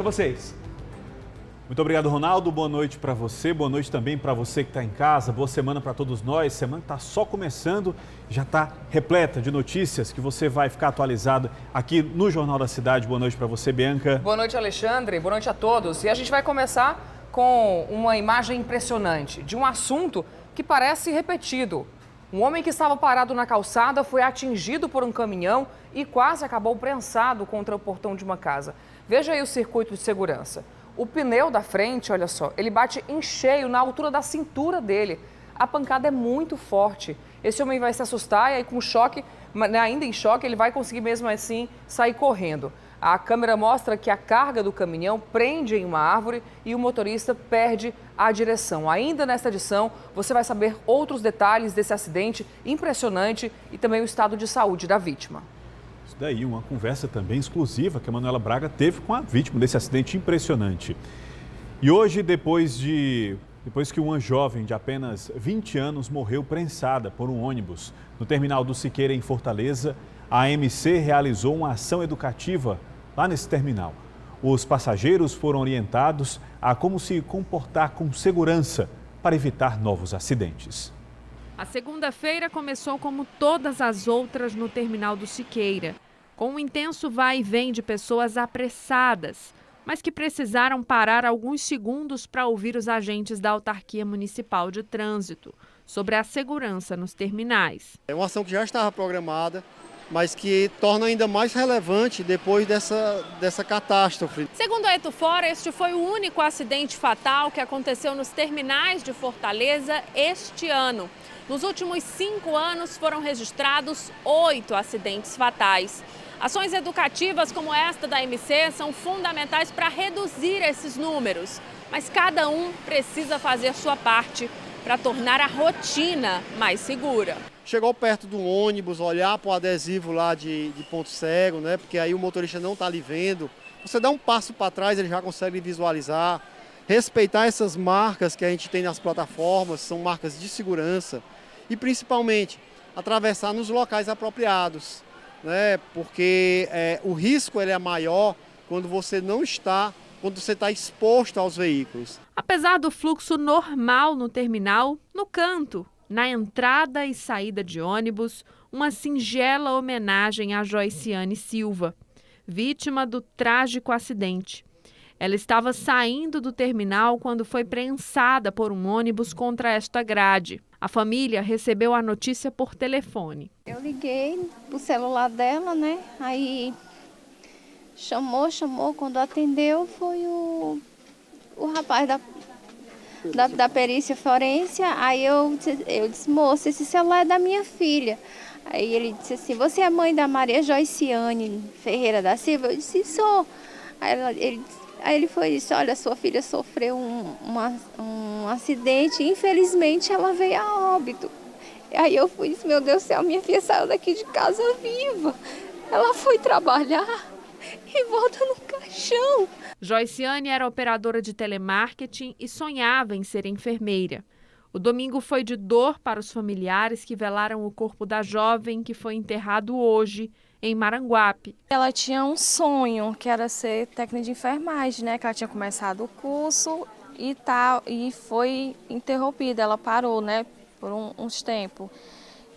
Para vocês. Muito obrigado, Ronaldo. Boa noite para você, boa noite também para você que está em casa. Boa semana para todos nós. Semana está só começando, já está repleta de notícias que você vai ficar atualizado aqui no Jornal da Cidade. Boa noite para você, Bianca. Boa noite, Alexandre. Boa noite a todos. E a gente vai começar com uma imagem impressionante de um assunto que parece repetido. Um homem que estava parado na calçada foi atingido por um caminhão e quase acabou prensado contra o portão de uma casa. Veja aí o circuito de segurança. O pneu da frente, olha só, ele bate em cheio na altura da cintura dele. A pancada é muito forte. Esse homem vai se assustar e aí com choque, ainda em choque, ele vai conseguir mesmo assim sair correndo. A câmera mostra que a carga do caminhão prende em uma árvore e o motorista perde a direção. Ainda nesta edição, você vai saber outros detalhes desse acidente impressionante e também o estado de saúde da vítima. Isso daí, uma conversa também exclusiva que a Manuela Braga teve com a vítima desse acidente impressionante. E hoje, depois que uma jovem de apenas 20 anos morreu prensada por um ônibus no terminal do Siqueira, em Fortaleza, a AMC realizou uma ação educativa lá nesse terminal. Os passageiros foram orientados a como se comportar com segurança para evitar novos acidentes. A segunda-feira começou como todas as outras no terminal do Siqueira, com um intenso vai e vem de pessoas apressadas, mas que precisaram parar alguns segundos para ouvir os agentes da Autarquia Municipal de Trânsito sobre a segurança nos terminais. É uma ação que já estava programada, mas que torna ainda mais relevante depois dessa catástrofe. Segundo a Etufor, este foi o único acidente fatal que aconteceu nos terminais de Fortaleza este ano. Nos últimos 5 anos foram registrados 8 acidentes fatais. Ações educativas como esta da AMC são fundamentais para reduzir esses números, mas cada um precisa fazer sua parte para tornar a rotina mais segura. Chegou perto do ônibus, olhar para o adesivo lá de ponto cego, né? Porque aí o motorista não está ali vendo. Você dá um passo para trás, ele já consegue visualizar. Respeitar essas marcas que a gente tem nas plataformas, são marcas de segurança. E principalmente, atravessar nos locais apropriados, né? Porque o risco ele é maior quando você está exposto aos veículos. Apesar do fluxo normal no terminal, no canto, na entrada e saída de ônibus, uma singela homenagem a Joiciane Silva, vítima do trágico acidente. Ela estava saindo do terminal quando foi prensada por um ônibus contra esta grade. A família recebeu a notícia por telefone. Eu liguei pro celular dela, né? Aí chamou. Quando atendeu foi o rapaz da perícia forense. Aí eu disse, moça, esse celular é da minha filha. Aí ele disse assim, você é mãe da Maria Joiciane Ferreira da Silva? Eu disse, sou. Aí ele foi e disse, olha, sua filha sofreu um acidente e infelizmente ela veio a óbito. Aí eu fui e disse, meu Deus do céu, minha filha saiu daqui de casa viva. Ela foi trabalhar e volta no caixão. Joiciane era operadora de telemarketing e sonhava em ser enfermeira. O domingo foi de dor para os familiares que velaram o corpo da jovem que foi enterrado hoje em Maranguape. Ela tinha um sonho, que era ser técnica de enfermagem, né? Que ela tinha começado o curso e foi interrompida. Ela parou, né? Por uns tempos.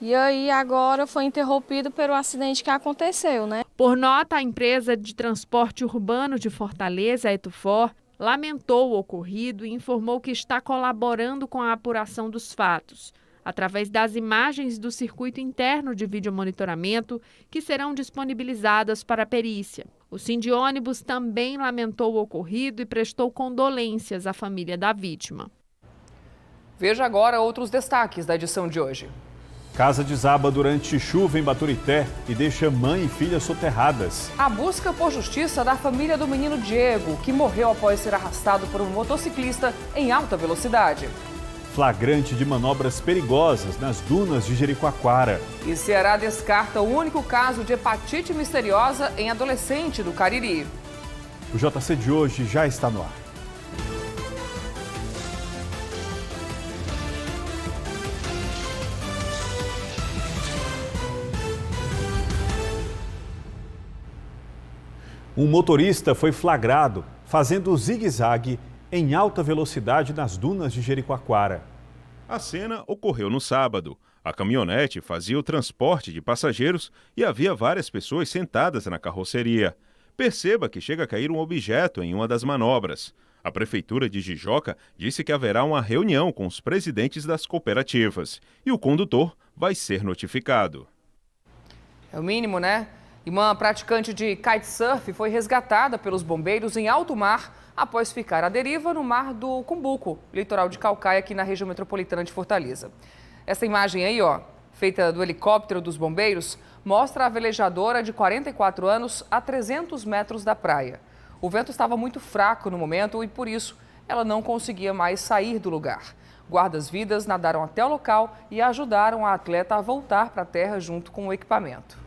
E aí agora foi interrompido pelo acidente que aconteceu, né? Por nota, a empresa de transporte urbano de Fortaleza, a Etufor, lamentou o ocorrido e informou que está colaborando com a apuração dos fatos, através das imagens do circuito interno de videomonitoramento que serão disponibilizadas para a perícia. O Sindônibus também lamentou o ocorrido e prestou condolências à família da vítima. Veja agora outros destaques da edição de hoje. Casa desaba durante chuva em Baturité e deixa mãe e filha soterradas. A busca por justiça da família do menino Diego, que morreu após ser arrastado por um motociclista em alta velocidade. Flagrante de manobras perigosas nas dunas de Jericoacoara. E Ceará descarta o único caso de hepatite misteriosa em adolescente do Cariri. O JC de hoje já está no ar. Um motorista foi flagrado fazendo zigue-zague em alta velocidade nas dunas de Jericoacoara. A cena ocorreu no sábado. A caminhonete fazia o transporte de passageiros e havia várias pessoas sentadas na carroceria. Perceba que chega a cair um objeto em uma das manobras. A Prefeitura de Jijoca disse que haverá uma reunião com os presidentes das cooperativas e o condutor vai ser notificado. É o mínimo, né? E uma praticante de kitesurf foi resgatada pelos bombeiros em alto mar após ficar à deriva no mar do Cumbuco, litoral de Caucaia, aqui na região metropolitana de Fortaleza. Essa imagem aí, ó, feita do helicóptero dos bombeiros, mostra a velejadora de 44 anos a 300 metros da praia. O vento estava muito fraco no momento e, por isso, ela não conseguia mais sair do lugar. Guardas-vidas nadaram até o local e ajudaram a atleta a voltar para a terra junto com o equipamento.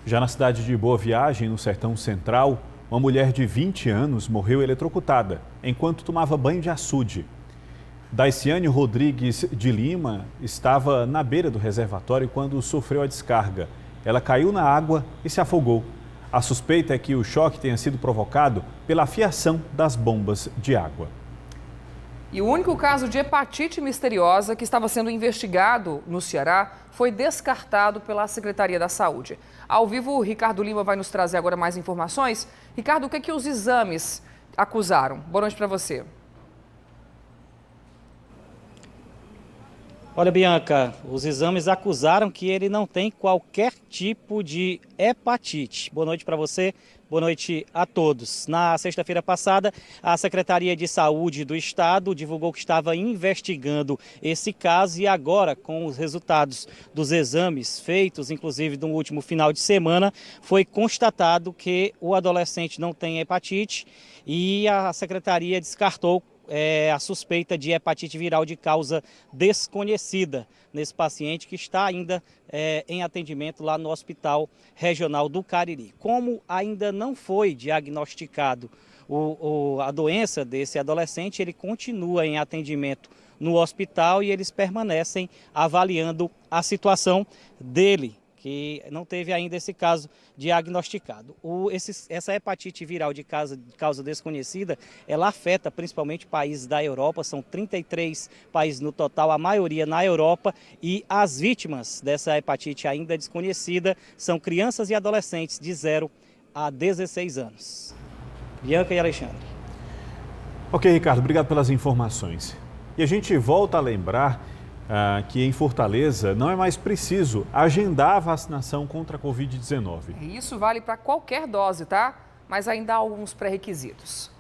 Já na cidade de Boa Viagem, no Sertão Central, uma mulher de 20 anos morreu eletrocutada enquanto tomava banho de açude. Daiciane Rodrigues de Lima estava na beira do reservatório quando sofreu a descarga. Ela caiu na água e se afogou. A suspeita é que o choque tenha sido provocado pela fiação das bombas de água. E o único caso de hepatite misteriosa que estava sendo investigado no Ceará foi descartado pela Secretaria da Saúde. Ao vivo, o Ricardo Lima vai nos trazer agora mais informações. Ricardo, o que é que os exames acusaram? Boa noite para você. Olha, Bianca, os exames acusaram que ele não tem qualquer tipo de hepatite. Boa noite para você, boa noite a todos. Na sexta-feira passada, a Secretaria de Saúde do Estado divulgou que estava investigando esse caso e agora, com os resultados dos exames feitos, inclusive no último final de semana, foi constatado que o adolescente não tem hepatite e a Secretaria descartou a suspeita de hepatite viral de causa desconhecida nesse paciente que está ainda em atendimento lá no Hospital Regional do Cariri. Como ainda não foi diagnosticado a doença desse adolescente, ele continua em atendimento no hospital e eles permanecem avaliando a situação dele, que não teve ainda esse caso diagnosticado. Essa hepatite viral de causa desconhecida, ela afeta principalmente países da Europa, são 33 países no total, a maioria na Europa, e as vítimas dessa hepatite ainda desconhecida são crianças e adolescentes de 0 a 16 anos. Bianca e Alexandre. Ok, Ricardo, obrigado pelas informações. E a gente volta a lembrar que em Fortaleza não é mais preciso agendar a vacinação contra a Covid-19. Isso vale para qualquer dose, tá? Mas ainda há alguns pré-requisitos.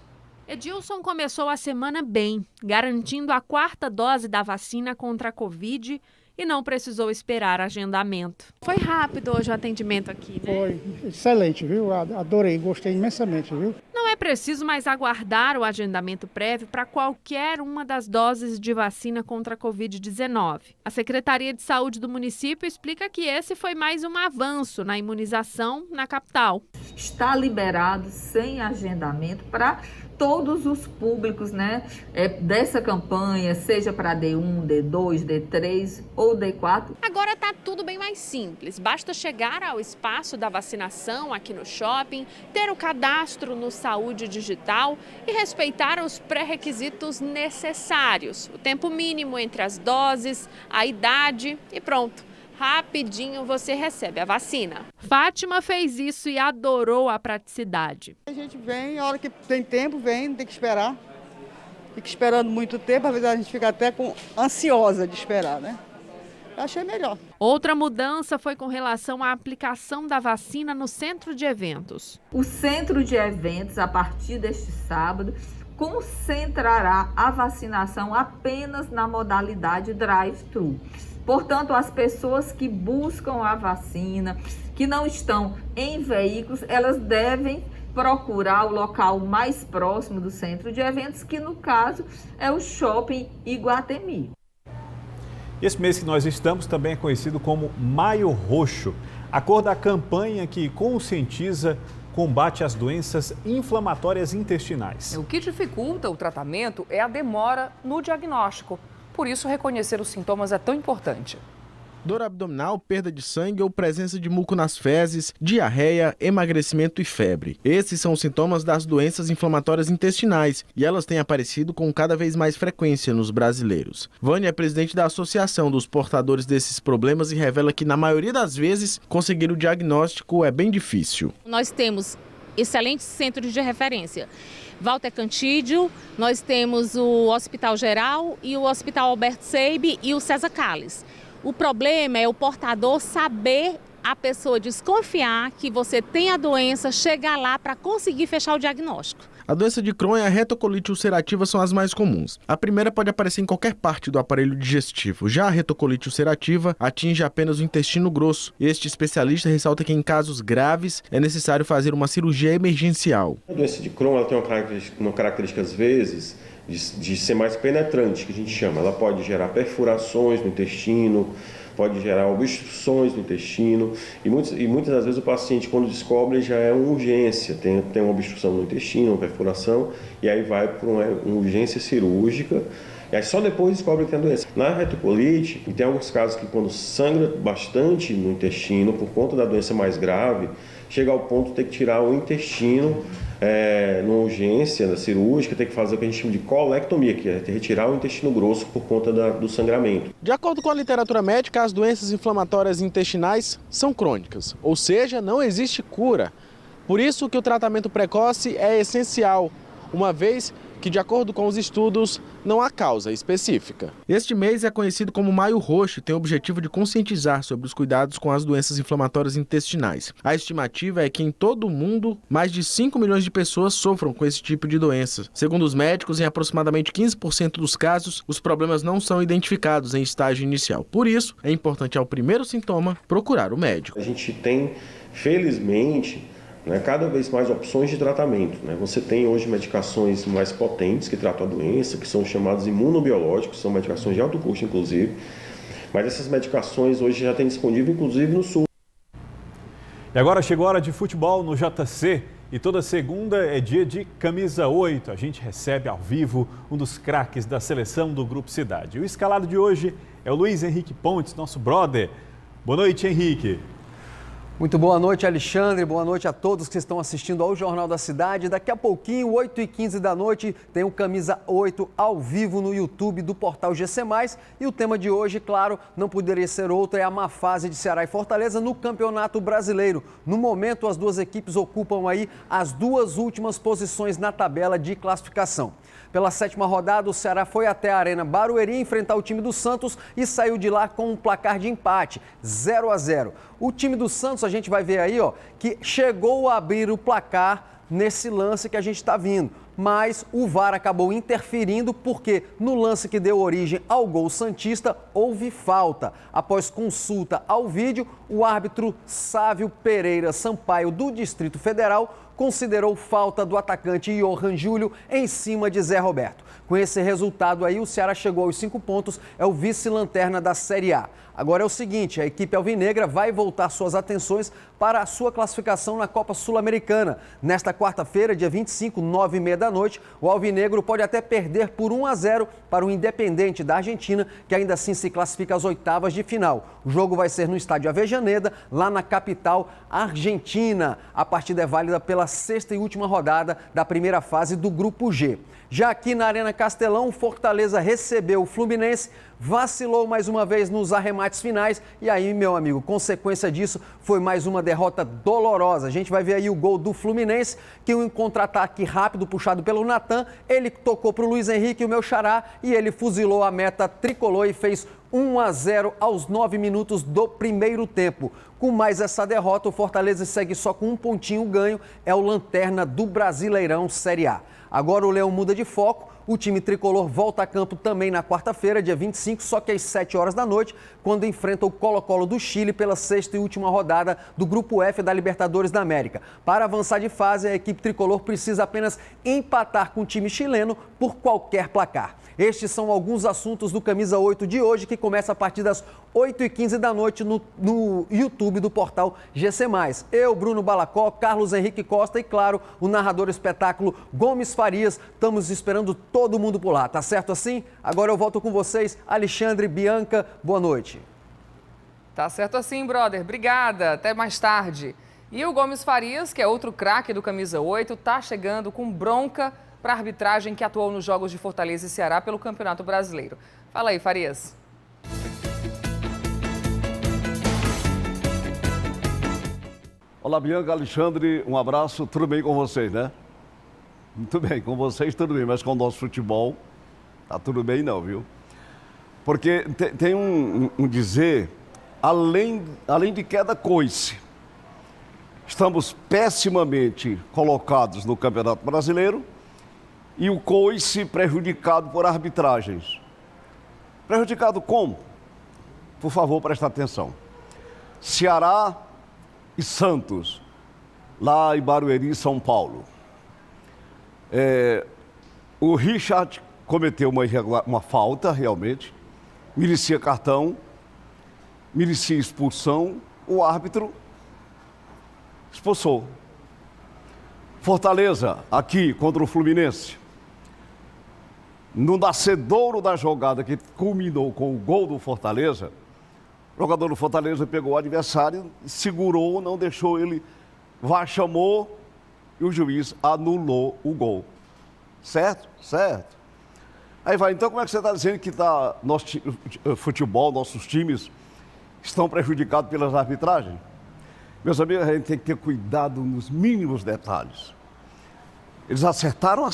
Edilson começou a semana bem, garantindo a 4ª dose da vacina contra a Covid e não precisou esperar agendamento. Foi rápido hoje o atendimento aqui, né? Foi excelente, viu? Adorei, gostei imensamente, viu? Não é preciso mais aguardar o agendamento prévio para qualquer uma das doses de vacina contra a Covid-19. A Secretaria de Saúde do município explica que esse foi mais um avanço na imunização na capital. Está liberado sem agendamento para todos os públicos, né, dessa campanha, seja para D1, D2, D3 ou D4. Agora está tudo bem mais simples. Basta chegar ao espaço da vacinação aqui no shopping, ter o cadastro no Saúde Digital e respeitar os pré-requisitos necessários. O tempo mínimo entre as doses, a idade e pronto. Rapidinho você recebe a vacina. Fátima fez isso e adorou a praticidade. A gente vem, a hora que tem tempo, vem, não tem que esperar. Fica esperando muito tempo, às vezes a gente fica até ansiosa de esperar, né? Eu achei melhor. Outra mudança foi com relação à aplicação da vacina no centro de eventos. O centro de eventos, a partir deste sábado, concentrará a vacinação apenas na modalidade drive-thru. Portanto, as pessoas que buscam a vacina, que não estão em veículos, elas devem procurar o local mais próximo do centro de eventos, que no caso é o Shopping Iguatemi. Esse mês que nós estamos também é conhecido como Maio Roxo, a cor da campanha que conscientiza, combate as doenças inflamatórias intestinais. O que dificulta o tratamento é a demora no diagnóstico. Por isso, reconhecer os sintomas é tão importante. dor abdominal, perda de sangue ou presença de muco nas fezes, diarreia, emagrecimento e febre. Esses são os sintomas das doenças inflamatórias intestinais e elas têm aparecido com cada vez mais frequência nos brasileiros. Vânia é presidente da Associação dos Portadores desses problemas e revela que, na maioria das vezes, conseguir o diagnóstico é bem difícil. Nós temos excelentes centros de referência. Walter Cantídio, nós temos o Hospital Geral e o Hospital Alberto Seib e o César Calles. O problema é o portador saber, a pessoa desconfiar que você tem a doença, chegar lá para conseguir fechar o diagnóstico. A doença de Crohn e a retocolite ulcerativa são as mais comuns. A primeira pode aparecer em qualquer parte do aparelho digestivo. Já a retocolite ulcerativa atinge apenas o intestino grosso. Este especialista ressalta que em casos graves é necessário fazer uma cirurgia emergencial. A doença de Crohn ela tem uma característica às vezes de ser mais penetrante, que a gente chama. Ela pode gerar perfurações no intestino, pode gerar obstruções no intestino e muitas das vezes o paciente, quando descobre, já é uma urgência, tem uma obstrução no intestino, uma perfuração, e aí vai para uma urgência cirúrgica, e aí só depois descobre que tem a doença. Na retocolite, e tem alguns casos que quando sangra bastante no intestino, por conta da doença mais grave, chega ao ponto de ter que tirar o intestino, numa urgência cirúrgica, tem que fazer o que a gente chama de colectomia, que é retirar o intestino grosso por conta do sangramento. De acordo com a literatura médica, as doenças inflamatórias intestinais são crônicas, ou seja, não existe cura. Por isso que o tratamento precoce é essencial, uma vez que, de acordo com os estudos, não há causa específica. Este mês é conhecido como Maio Roxo e tem o objetivo de conscientizar sobre os cuidados com as doenças inflamatórias intestinais. A estimativa é que em todo o mundo, mais de 5 milhões de pessoas sofram com esse tipo de doença. Segundo os médicos, em aproximadamente 15% dos casos, os problemas não são identificados em estágio inicial. Por isso, é importante, ao primeiro sintoma, procurar o médico. A gente tem, felizmente, cada vez mais opções de tratamento. Você tem hoje medicações mais potentes que tratam a doença, que são chamados imunobiológicos, são medicações de alto custo, inclusive. Mas essas medicações hoje já têm disponível, inclusive, no SUS. E agora chegou a hora de futebol no JC. E toda segunda é dia de Camisa 8. A gente recebe ao vivo um dos craques da seleção do Grupo Cidade. O escalado de hoje é o Luiz Henrique Pontes, nosso brother. Boa noite, Henrique. Muito boa noite, Alexandre. Boa noite a todos que estão assistindo ao Jornal da Cidade. Daqui a pouquinho, 8h15 da noite, tem o Camisa 8 ao vivo no YouTube do portal GC+. E o tema de hoje, claro, não poderia ser outro, é a má fase de Ceará e Fortaleza no Campeonato Brasileiro. No momento, as duas equipes ocupam aí as duas últimas posições na tabela de classificação. Pela 7ª rodada, o Ceará foi até a Arena Barueri enfrentar o time do Santos e saiu de lá com um placar de empate, 0-0. O time do Santos, a gente vai ver aí, que chegou a abrir o placar nesse lance que a gente está vindo. Mas o VAR acabou interferindo porque no lance que deu origem ao gol santista, houve falta. Após consulta ao vídeo, o árbitro Sávio Pereira Sampaio, do Distrito Federal, considerou falta do atacante Johan Júlio em cima de Zé Roberto. Com esse resultado aí, o Ceará chegou aos 5 pontos, é o vice-lanterna da Série A. Agora é o seguinte, a equipe alvinegra vai voltar suas atenções para a sua classificação na Copa Sul-Americana. Nesta quarta-feira, dia 25, 9h30 da noite, o alvinegro pode até perder por 1-0 para o Independente da Argentina, que ainda assim se classifica às oitavas de final. O jogo vai ser no estádio Avejaneda, lá na capital argentina. A partida é válida pela 6ª e última rodada da primeira fase do Grupo G. Já aqui na Arena Castelão, o Fortaleza recebeu o Fluminense, vacilou mais uma vez nos arremates finais e aí, meu amigo, consequência disso foi mais uma derrota dolorosa. A gente vai ver aí o gol do Fluminense, que um contra-ataque rápido puxado pelo Natan, ele tocou para o Luiz Henrique, o meu xará, e ele fuzilou a meta tricolor e fez 1-0 aos 9 minutos do primeiro tempo. Com mais essa derrota, o Fortaleza segue só com um pontinho ganho, é o lanterna do Brasileirão Série A. Agora o Leão muda de foco, o time tricolor volta a campo também na quarta-feira, dia 25, só que às 7 horas da noite, quando enfrenta o Colo-Colo do Chile pela 6ª e última rodada do Grupo F da Libertadores da América. Para avançar de fase, a equipe tricolor precisa apenas empatar com o time chileno por qualquer placar. Estes são alguns assuntos do Camisa 8 de hoje, que começa a partir das 8h15 da noite no YouTube do portal GC+. Eu, Bruno Balacó, Carlos Henrique Costa e, claro, o narrador espetáculo Gomes Farias. Estamos esperando todo mundo por lá, tá certo assim? Agora eu volto com vocês, Alexandre, Bianca, boa noite. Tá certo assim, brother. Obrigada. Até mais tarde. E o Gomes Farias, que é outro craque do camisa 8, tá chegando com bronca para a arbitragem que atuou nos jogos de Fortaleza e Ceará pelo Campeonato Brasileiro. Fala aí, Farias. Olá, Bianca, Alexandre, um abraço. Tudo bem com vocês, né? Muito bem, com vocês tudo bem, mas com o nosso futebol tá tudo bem não, viu? Porque tem um dizer, além de queda coice, estamos pessimamente colocados no Campeonato Brasileiro e o coice prejudicado por arbitragens. Prejudicado como? Por favor, presta atenção. Ceará e Santos, lá em Barueri, São Paulo. O Richard cometeu uma falta, realmente, merecia cartão, merecia expulsão, o árbitro expulsou. Fortaleza, aqui, contra o Fluminense. No nascedouro da jogada que culminou com o gol do Fortaleza, o jogador do Fortaleza pegou o adversário, segurou, não deixou ele, chamou e o juiz anulou o gol. Certo? Certo. Aí vai, então como é que você está dizendo que nosso futebol, nossos times estão prejudicados pelas arbitragens? Meus amigos, a gente tem que ter cuidado nos mínimos detalhes. Eles acertaram,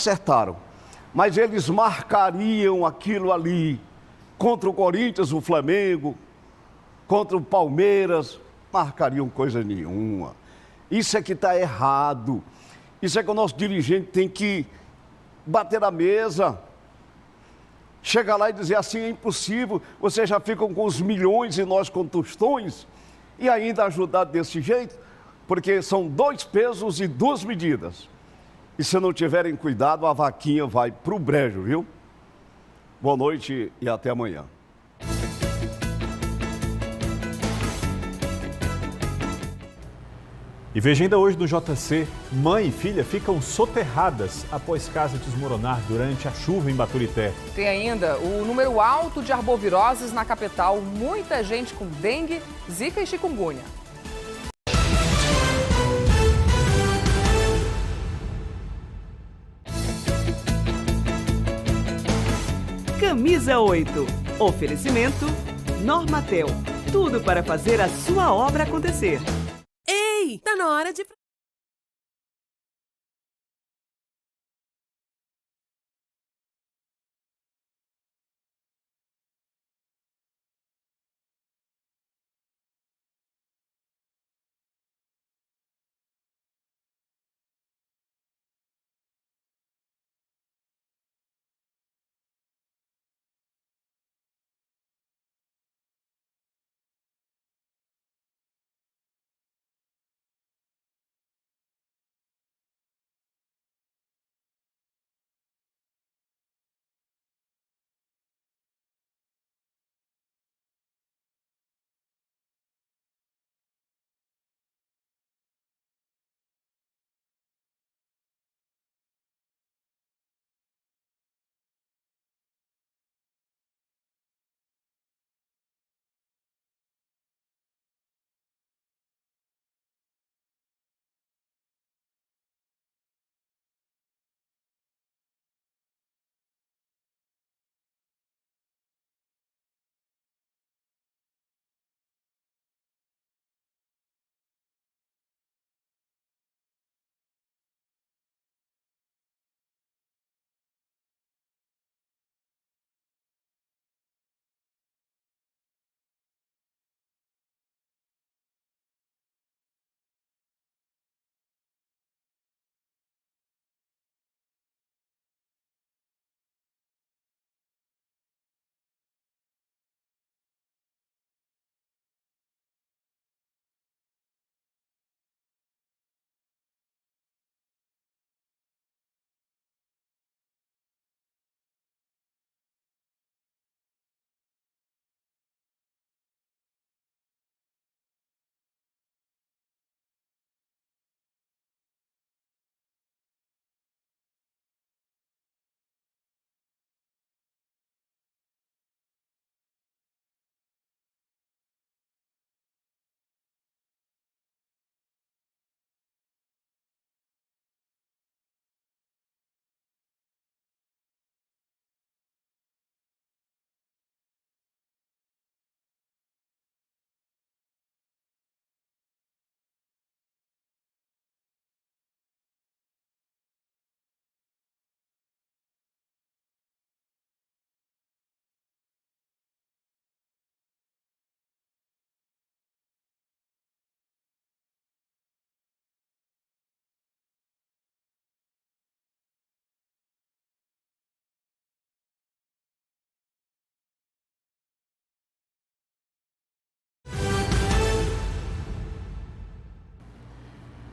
mas eles marcariam aquilo ali contra o Corinthians, o Flamengo, contra o Palmeiras, marcariam coisa nenhuma. Isso é que está errado. Isso é que o nosso dirigente tem que bater na mesa, chegar lá e dizer assim, é impossível, vocês já ficam com os milhões e nós com tostões, e ainda ajudar desse jeito, porque são 2 pesos e 2 medidas. E se não tiverem cuidado, a vaquinha vai para o brejo, viu? Boa noite e até amanhã. E veja ainda hoje no JC, mãe e filha ficam soterradas após casa desmoronar durante a chuva em Baturité. Tem ainda o número alto de arboviroses na capital, muita gente com dengue, zika e chikungunya. Camisa 8. Oferecimento Normatel. Tudo para fazer a sua obra acontecer. Ei, tá na hora de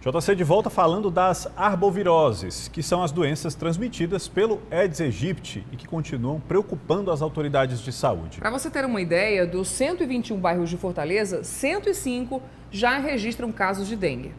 JC de volta falando das arboviroses, que são as doenças transmitidas pelo Aedes aegypti e que continuam preocupando as autoridades de saúde. Para você ter uma ideia, dos 121 bairros de Fortaleza, 105 já registram casos de dengue.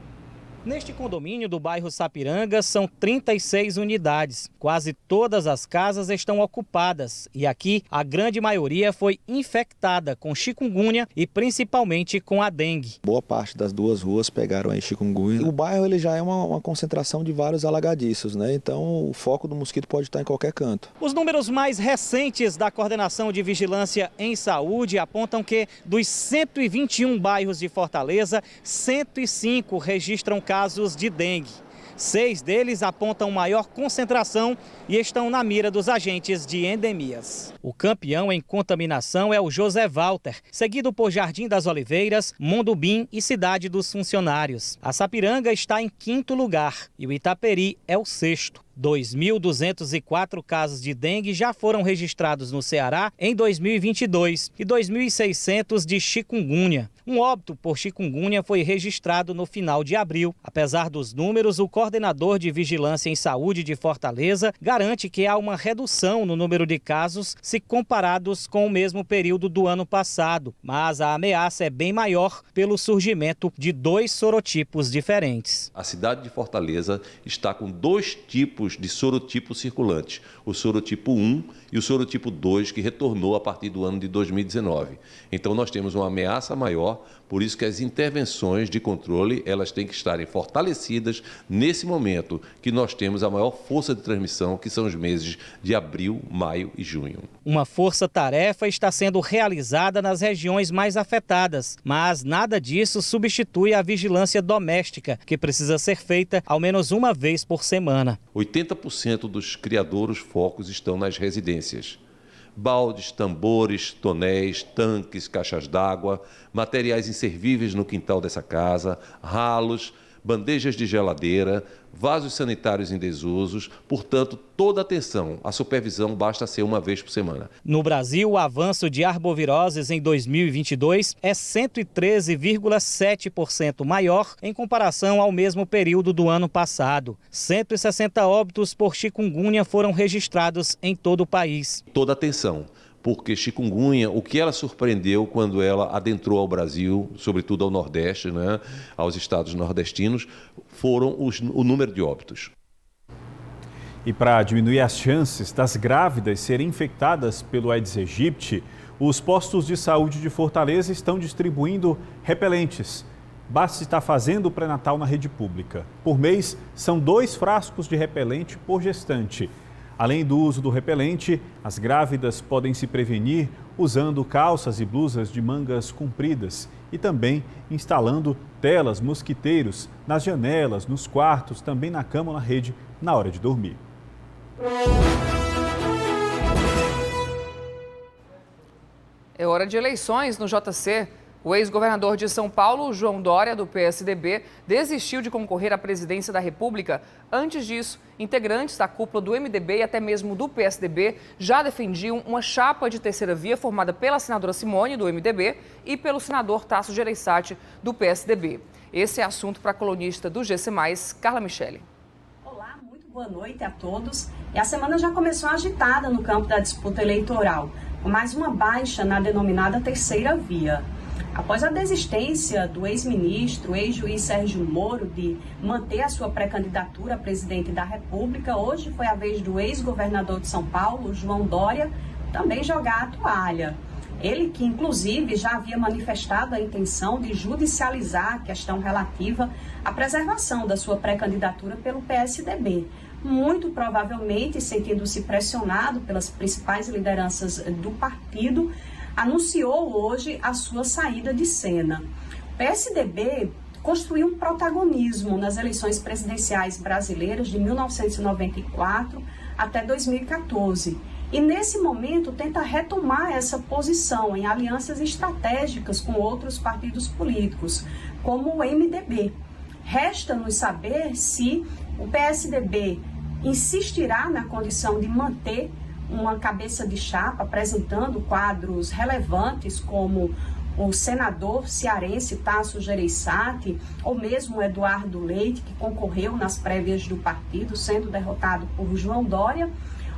Neste condomínio do bairro Sapiranga são 36 unidades. Quase todas as casas estão ocupadas e aqui a grande maioria foi infectada com chikungunya e principalmente com a dengue. Boa parte das duas ruas pegaram aí chikungunya. O bairro ele já é uma concentração de vários alagadiços, né? Então o foco do mosquito pode estar em qualquer canto. Os números mais recentes da Coordenação de Vigilância em Saúde apontam que dos 121 bairros de Fortaleza, 105 registram casos de dengue. 6 deles apontam maior concentração e estão na mira dos agentes de endemias. O campeão em contaminação é o José Walter, seguido por Jardim das Oliveiras, Mondubim e Cidade dos Funcionários. A Sapiranga está em 5º lugar e o Itaperi é o 6º. 2.204 casos de dengue já foram registrados no Ceará em 2022 e 2.600 de chikungunya. Um óbito por chikungunya foi registrado no final de abril. Apesar dos números, o coordenador de Vigilância em Saúde de Fortaleza garante que há uma redução no número de casos se comparados com o mesmo período do ano passado, mas a ameaça é bem maior pelo surgimento de 2 sorotipos diferentes. A cidade de Fortaleza está com 2 tipos de sorotipo circulante, o sorotipo 1 e o sorotipo 2, que retornou a partir do ano de 2019. Então nós temos uma ameaça maior, por isso que as intervenções de controle elas têm que estarem fortalecidas nesse momento que nós temos a maior força de transmissão, que são os meses de abril, maio e junho. Uma força-tarefa está sendo realizada nas regiões mais afetadas, mas nada disso substitui a vigilância doméstica, que precisa ser feita ao menos uma vez por semana. 80% dos criadouros focos estão nas residências. Baldes, tambores, tonéis, tanques, caixas d'água, materiais inservíveis no quintal dessa casa, ralos, bandejas de geladeira, vasos sanitários em desusos. Portanto, toda atenção, a supervisão basta ser uma vez por semana. No Brasil, o avanço de arboviroses em 2022 é 113,7% maior em comparação ao mesmo período do ano passado. 160 óbitos por chikungunya foram registrados em todo o país. Toda atenção, porque chikungunya, o que ela surpreendeu quando ela adentrou ao Brasil, sobretudo ao Nordeste, né, aos estados nordestinos, foram o número de óbitos. E para diminuir as chances das grávidas serem infectadas pelo Aedes aegypti, os postos de saúde de Fortaleza estão distribuindo repelentes. Basta estar fazendo o pré-natal na rede pública. Por mês, são 2 frascos de repelente por gestante. Além do uso do repelente, as grávidas podem se prevenir usando calças e blusas de mangas compridas e também instalando telas mosquiteiros nas janelas, nos quartos, também na cama ou na rede, na hora de dormir. É hora de eleições no JC. O ex-governador de São Paulo, João Dória, do PSDB, desistiu de concorrer à presidência da República. Antes disso, integrantes da cúpula do MDB e até mesmo do PSDB já defendiam uma chapa de terceira via formada pela senadora Simone, do MDB, e pelo senador Tasso Gereissati, do PSDB. Esse é assunto para a colunista do GC+, Carla Michele. Olá, muito boa noite a todos. E a semana já começou agitada no campo da disputa eleitoral, com mais uma baixa na denominada terceira via. Após a desistência do ex-ministro, ex-juiz Sérgio Moro de manter a sua pré-candidatura a presidente da República, hoje foi a vez do ex-governador de São Paulo, João Dória, também jogar a toalha. Ele que, inclusive, já havia manifestado a intenção de judicializar a questão relativa à preservação da sua pré-candidatura pelo PSDB. Muito provavelmente, sentindo-se pressionado pelas principais lideranças do partido, anunciou hoje a sua saída de cena. O PSDB construiu um protagonismo nas eleições presidenciais brasileiras de 1994 até 2014. E nesse momento tenta retomar essa posição em alianças estratégicas com outros partidos políticos, como o MDB. Resta-nos saber se o PSDB insistirá na condição de manter uma cabeça de chapa apresentando quadros relevantes como o senador cearense Tasso Gereissati, ou mesmo o Eduardo Leite, que concorreu nas prévias do partido, sendo derrotado por João Dória,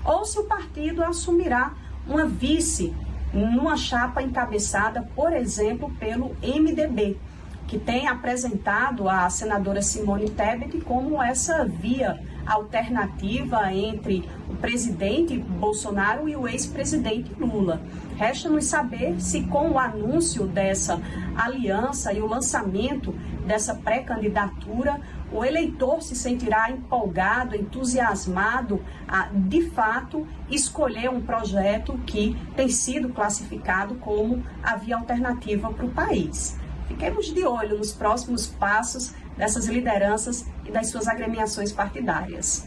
ou se o partido assumirá uma vice numa chapa encabeçada, por exemplo, pelo MDB, que tem apresentado a senadora Simone Tebet como essa via alternativa entre o presidente Bolsonaro e o ex-presidente Lula. Resta-nos saber se, com o anúncio dessa aliança e o lançamento dessa pré-candidatura, o eleitor se sentirá empolgado, entusiasmado a, de fato, escolher um projeto que tem sido classificado como a via alternativa para o país. Fiquemos de olho nos próximos passos dessas lideranças e das suas agremiações partidárias.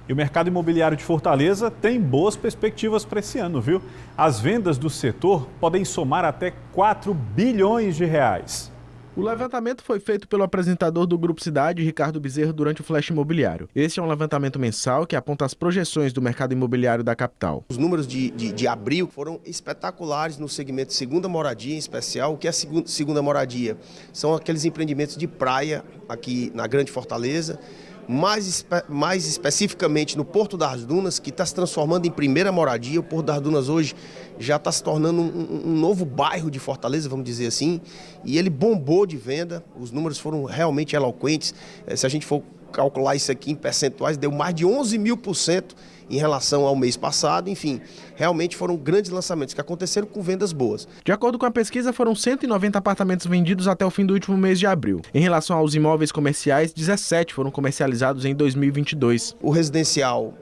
E o mercado imobiliário de Fortaleza tem boas perspectivas para esse ano, viu? As vendas do setor podem somar até 4 bilhões de reais. O levantamento foi feito pelo apresentador do Grupo Cidade, Ricardo Bezerra, durante o Flash Imobiliário. Este é um levantamento mensal que aponta as projeções do mercado imobiliário da capital. Os números de abril foram espetaculares no segmento de segunda moradia, em especial. O que é segunda moradia? São aqueles empreendimentos de praia aqui na Grande Fortaleza, mais especificamente no Porto das Dunas, que está se transformando em primeira moradia. O Porto das Dunas hoje já está se tornando um novo bairro de Fortaleza, vamos dizer assim, e ele bombou de venda, os números foram realmente eloquentes. Se a gente for calcular isso aqui em percentuais, deu mais de 11.000% em relação ao mês passado. Enfim, realmente foram grandes lançamentos que aconteceram com vendas boas. De acordo com a pesquisa, foram 190 apartamentos vendidos até o fim do último mês de abril. Em relação aos imóveis comerciais, 17 foram comercializados em 2022. O residencial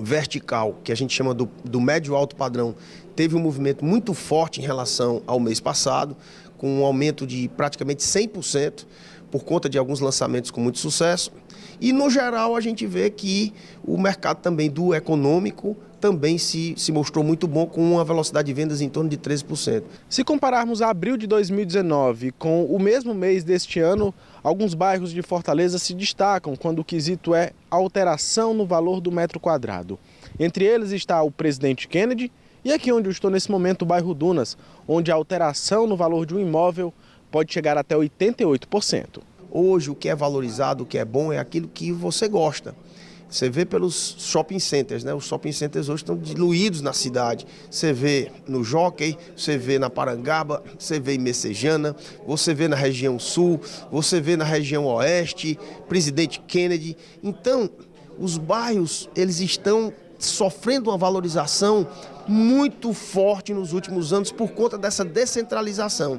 vertical, que a gente chama do médio alto padrão, teve um movimento muito forte em relação ao mês passado, com um aumento de praticamente 100%, por conta de alguns lançamentos com muito sucesso. E, no geral, a gente vê que o mercado também do econômico também se mostrou muito bom, com uma velocidade de vendas em torno de 13%. Se compararmos abril de 2019 com o mesmo mês deste ano, alguns bairros de Fortaleza se destacam quando o quesito é alteração no valor do metro quadrado. Entre eles está o Presidente Kennedy e aqui onde eu estou nesse momento, o bairro Dunas, onde a alteração no valor de um imóvel pode chegar até 88%. Hoje, o que é valorizado, o que é bom, é aquilo que você gosta. Você vê pelos shopping centers, né? Os shopping centers hoje estão diluídos na cidade. Você vê no Jockey, você vê na Parangaba, você vê em Messejana, você vê na região sul, você vê na região oeste, Presidente Kennedy. Então, os bairros, eles estão sofrendo uma valorização muito forte nos últimos anos por conta dessa descentralização.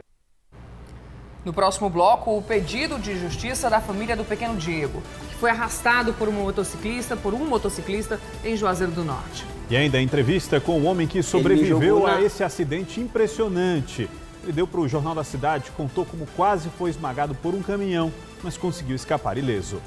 No próximo bloco, o pedido de justiça da família do pequeno Diego, que foi arrastado por um motociclista em Juazeiro do Norte. E ainda a entrevista com o homem que sobreviveu a esse acidente impressionante. Ele deu para o Jornal da Cidade, contou como quase foi esmagado por um caminhão, mas conseguiu escapar ileso.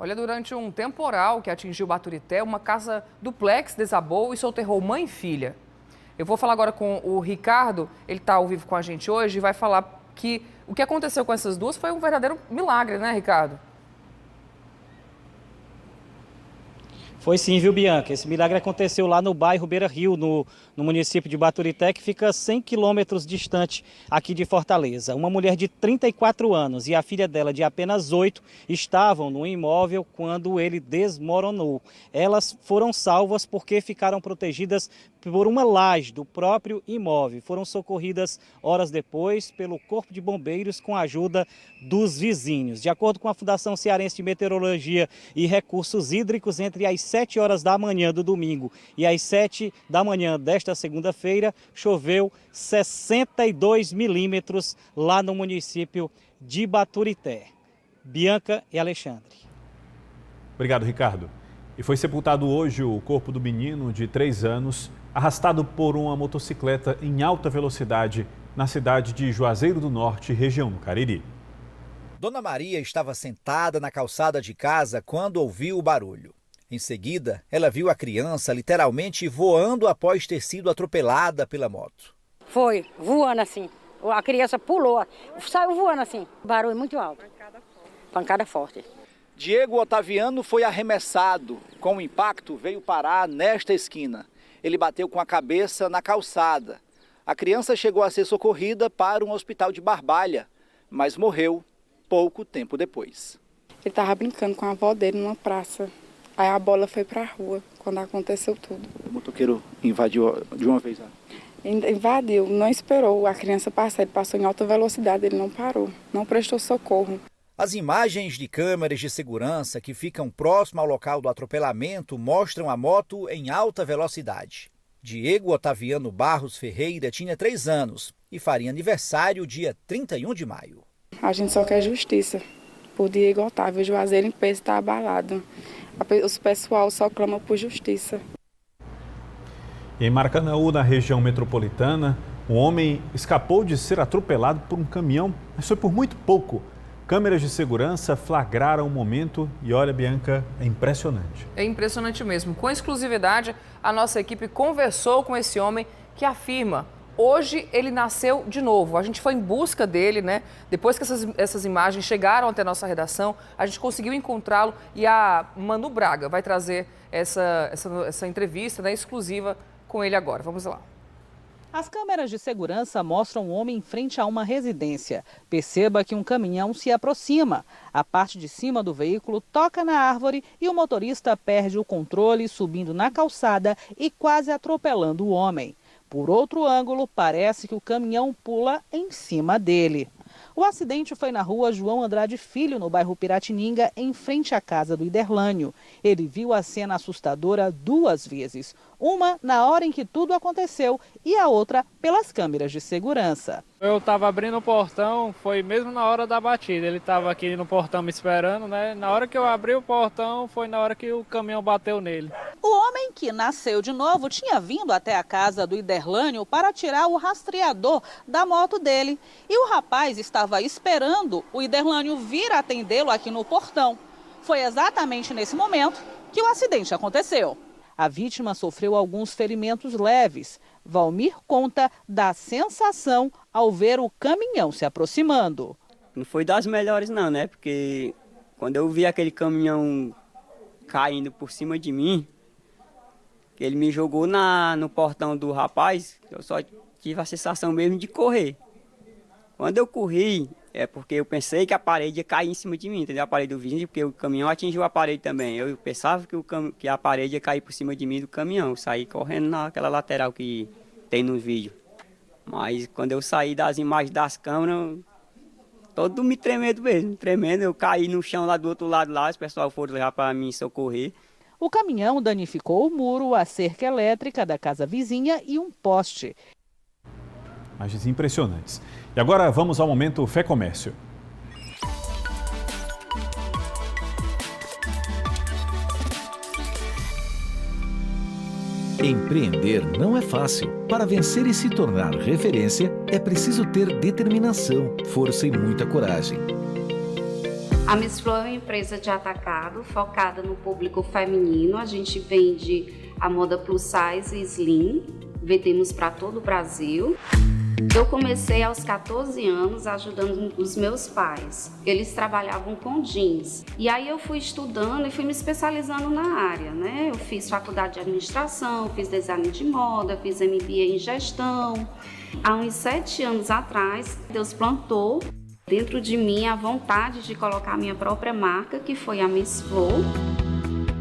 Olha, durante um temporal que atingiu Baturité, uma casa duplex desabou e soterrou mãe e filha. Eu vou falar agora com o Ricardo, ele está ao vivo com a gente hoje e vai falar que o que aconteceu com essas duas foi um verdadeiro milagre, né, Ricardo? Foi sim, viu, Bianca? Esse milagre aconteceu lá no bairro Beira Rio, no município de Baturité, que fica 100 quilômetros distante aqui de Fortaleza. Uma mulher de 34 anos e a filha dela, de apenas 8, estavam no imóvel quando ele desmoronou. Elas foram salvas porque ficaram protegidas por uma laje do próprio imóvel. Foram socorridas horas depois pelo Corpo de Bombeiros com a ajuda dos vizinhos. De acordo com a Fundação Cearense de Meteorologia e Recursos Hídricos, entre as 7 horas da manhã do domingo e às 7 da manhã desta segunda-feira, choveu 62 milímetros lá no município de Baturité. Bianca e Alexandre. Obrigado, Ricardo. E foi sepultado hoje o corpo do menino de 3 anos, arrastado por uma motocicleta em alta velocidade na cidade de Juazeiro do Norte, região do Cariri. Dona Maria estava sentada na calçada de casa quando ouviu o barulho. Em seguida, ela viu a criança literalmente voando após ter sido atropelada pela moto. Foi, voando assim. A criança pulou, saiu voando assim. Barulho muito alto. Pancada forte. Diego Otaviano foi arremessado. Com o impacto, veio parar nesta esquina. Ele bateu com a cabeça na calçada. A criança chegou a ser socorrida para um hospital de Barbalha, mas morreu pouco tempo depois. Ele estava brincando com a avó dele numa praça. Aí a bola foi para a rua, quando aconteceu tudo. O motoqueiro invadiu de uma vez lá? Invadiu, não esperou a criança passar, ele passou em alta velocidade, ele não parou, não prestou socorro. As imagens de câmeras de segurança que ficam próximo ao local do atropelamento mostram a moto em alta velocidade. Diego Otaviano Barros Ferreira tinha 3 anos e faria aniversário dia 31 de maio. A gente só quer justiça por Diego Otávio. O Juazeiro em peso está abalado. O pessoal só clama por justiça. Em Maracanaú, na região metropolitana, um homem escapou de ser atropelado por um caminhão, mas foi por muito pouco. Câmeras de segurança flagraram o momento e olha, Bianca, é impressionante. É impressionante mesmo. Com exclusividade, a nossa equipe conversou com esse homem que afirma: hoje ele nasceu de novo. A gente foi em busca dele, né? Depois que essas imagens chegaram até a nossa redação, a gente conseguiu encontrá-lo e a Manu Braga vai trazer essa entrevista, né, exclusiva com ele agora. Vamos lá. As câmeras de segurança mostram um homem em frente a uma residência. Perceba que um caminhão se aproxima. A parte de cima do veículo toca na árvore e o motorista perde o controle, subindo na calçada e quase atropelando o homem. Por outro ângulo, parece que o caminhão pula em cima dele. O acidente foi na rua João Andrade Filho, no bairro Piratininga, em frente à casa do Iderlânio. Ele viu a cena assustadora 2 vezes. Uma na hora em que tudo aconteceu e a outra pelas câmeras de segurança. Eu estava abrindo o portão, foi mesmo na hora da batida. Ele estava aqui no portão me esperando, né? Na hora que eu abri o portão, foi na hora que o caminhão bateu nele. O homem que nasceu de novo tinha vindo até a casa do Iderlânio para tirar o rastreador da moto dele. E o rapaz estava esperando o Iderlânio vir atendê-lo aqui no portão. Foi exatamente nesse momento que o acidente aconteceu. A vítima sofreu alguns ferimentos leves. Valmir conta da sensação ao ver o caminhão se aproximando. Não foi das melhores não, né? Porque quando eu vi aquele caminhão caindo por cima de mim, ele me jogou no portão do rapaz, eu só tive a sensação mesmo de correr. Quando eu corri, é porque eu pensei que a parede ia cair em cima de mim, entendeu? A parede do vizinho, porque o caminhão atingiu a parede também. Eu pensava que a parede ia cair por cima de mim do caminhão. Eu saí correndo naquela lateral que tem no vídeo. Mas quando eu saí das imagens das câmeras, todo me tremendo mesmo, tremendo. Eu caí no chão lá do outro lado, lá, os pessoal foram levar para mim socorrer. O caminhão danificou o muro, a cerca elétrica da casa vizinha e um poste. Imagens impressionantes. E agora vamos ao momento Fé Comércio. Empreender não é fácil. Para vencer e se tornar referência, é preciso ter determinação, força e muita coragem. A Miss Flor é uma empresa de atacado focada no público feminino. A gente vende a moda plus size e slim, vendemos para todo o Brasil. Eu comecei aos 14 anos ajudando os meus pais. Eles trabalhavam com jeans. E aí eu fui estudando e fui me especializando na área, né? Eu fiz faculdade de administração, fiz design de moda, fiz MBA em gestão. Há uns 7 anos atrás, Deus plantou dentro de mim a vontade de colocar a minha própria marca, que foi a Miss Flor.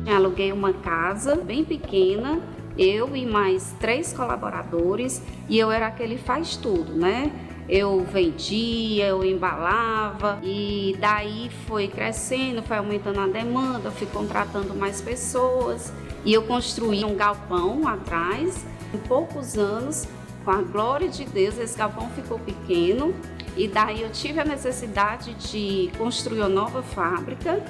Eu aluguei uma casa bem pequena, eu e mais 3 colaboradores, e eu era aquele faz tudo, né? Eu vendia, eu embalava, e daí foi crescendo, foi aumentando a demanda, fui contratando mais pessoas, e eu construí um galpão atrás. Em poucos anos, com a glória de Deus, esse galpão ficou pequeno, e daí eu tive a necessidade de construir uma nova fábrica.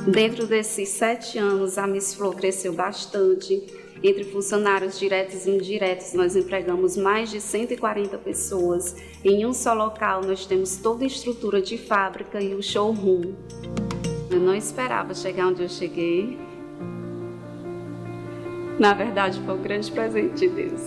Dentro desses 7 anos, a Miss Flor cresceu bastante. Entre funcionários diretos e indiretos, nós empregamos mais de 140 pessoas. Em um só local, nós temos toda a estrutura de fábrica e o showroom. Eu não esperava chegar onde eu cheguei. Na verdade, foi um grande presente de Deus.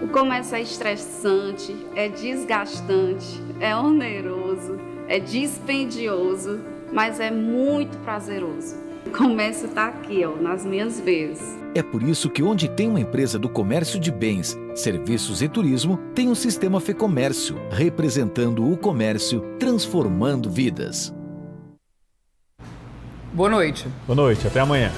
O comércio é estressante, é desgastante, é oneroso, é dispendioso, mas é muito prazeroso. O comércio está aqui, ó, nas minhas veias. É por isso que onde tem uma empresa do comércio de bens, serviços e turismo, tem um sistema Fecomércio, representando o comércio, transformando vidas. Boa noite. Boa noite, até amanhã.